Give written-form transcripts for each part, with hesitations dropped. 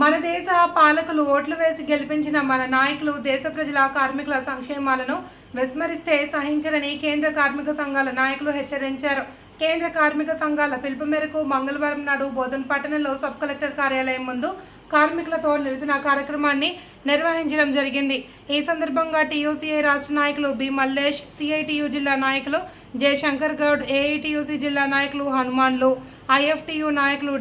మన దేశ పాలకులు ఓట్లు వేసి గెలిపించిన మన నాయకులు దేశ ప్రజల కార్మికుల సంక్షేమాలను విస్మరిస్తే సహించరని కేంద్ర కార్మిక సంఘాల నాయకులు హెచ్చరించారు. కేంద్ర కార్మిక సంఘాల పిలుపు మేరకు మంగళవారం నాడు బోధన్ పట్టణంలో సబ్ కలెక్టర్ కార్యాలయం ముందు కార్మికులతో నిరసన కార్యక్రమాన్ని నిర్వహించడం జరిగింది. ఈ సందర్భంగా టీయూసీఐ రాష్ట్ర నాయకులు బి మల్లేష్, సిఐటియు జిల్లా నాయకులు జె శంకర్ గౌడ్, ఏఐటియుసి జిల్లా నాయకులు హనుమాన్లు, ఐఎఫ్టియు నాయకులు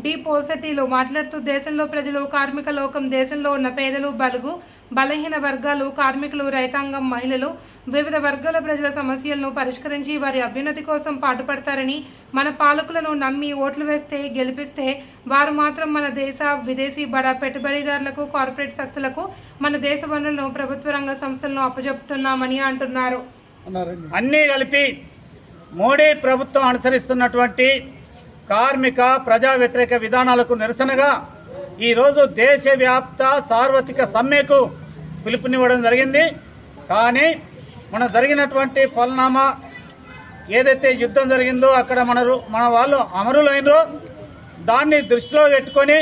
డి పోసెట్టిలు మాట్లాడుతూ దేశంలో ప్రజలు కార్మిక లోకం దేశంలో ఉన్న పేదలు, బలుగు, బలహీన వర్గాలు, కార్మికులు, రైతాంగం, మహిళలు, వివిధ వర్గాల ప్రజల సమస్యలను పరిష్కరించి వారి అభ్యున్నతి కోసం పాటుపడతారని, మన పాలకులను నమ్మి ఓట్లు వేస్తే గెలిపిస్తే వారు మాత్రం మన దేశ విదేశీ బడా పెట్టుబడిదారులకు, కార్పొరేట్ శక్తులకు మన దేశ వనరులను ప్రభుత్వ రంగ సంస్థలను అప్పజెపుతున్నామని అంటున్నారు. అన్నీ కలిపి మోడీ ప్రభుత్వం అనుసరిస్తున్నటువంటి కార్మిక ప్రజా వ్యతిరేక విధానాలకు నిరసనగా ఈరోజు దేశవ్యాప్త సార్వత్రిక సమ్మెకు పిలుపునివ్వడం జరిగింది. కానీ మన జరిగినటువంటి పరిణామా ఏదైతే యుద్ధం జరిగిందో అక్కడ మన వాళ్ళు అమరులైనరో దాన్ని దృష్టిలో పెట్టుకొని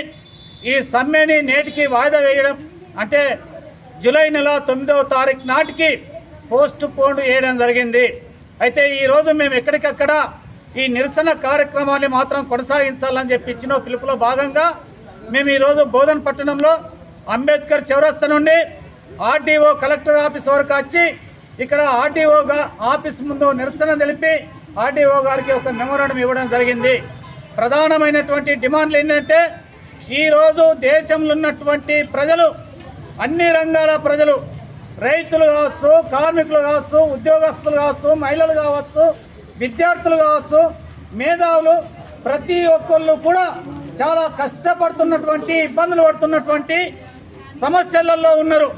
ఈ సమ్మెని నేటికి వాయిదా వేయడం, అంటే జూలై నెల 9వ తారీఖు నాటికి పోస్ట్ పోన్ చేయడం జరిగింది. అయితే ఈరోజు మేము ఎక్కడికక్కడ ఈ నిరసన కార్యక్రమాన్ని మాత్రం కొనసాగించాలని చెప్పి ఇచ్చిన పిలుపులో భాగంగా మేము ఈరోజు బోధన్ పట్టణంలో అంబేద్కర్ చౌరస్తా నుండి ఆర్డీఓ కలెక్టర్ ఆఫీస్ వరకు వచ్చి ఇక్కడ ఆర్డీఓ ఆఫీస్ ముందు నిరసన తెలిపి ఆర్డీఓ గారికి ఒక మెమోరాండం ఇవ్వడం జరిగింది. ప్రధానమైనటువంటి డిమాండ్లు ఏంటంటే ఈరోజు దేశంలో ఉన్నటువంటి ప్రజలు, అన్ని రంగాల ప్రజలు, రైతులు కావచ్చు, కార్మికులు కావచ్చు, ఉద్యోగస్తులు కావచ్చు, మహిళలు కావచ్చు, విద్యార్థులు కావచ్చు, మేధావులు, ప్రతి ఒక్కళ్ళు కూడా చాలా కష్టపడుతున్నటువంటి, ఇబ్బందులు పడుతున్నటువంటి సమస్యలలో ఉన్నారు.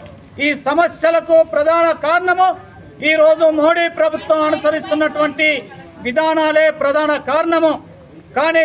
ఈ సమస్యలకు ప్రధాన కారణము ఈరోజు మోడీ ప్రభుత్వం అనుసరిస్తున్నటువంటి విధానాలే ప్రధాన కారణము. కానీ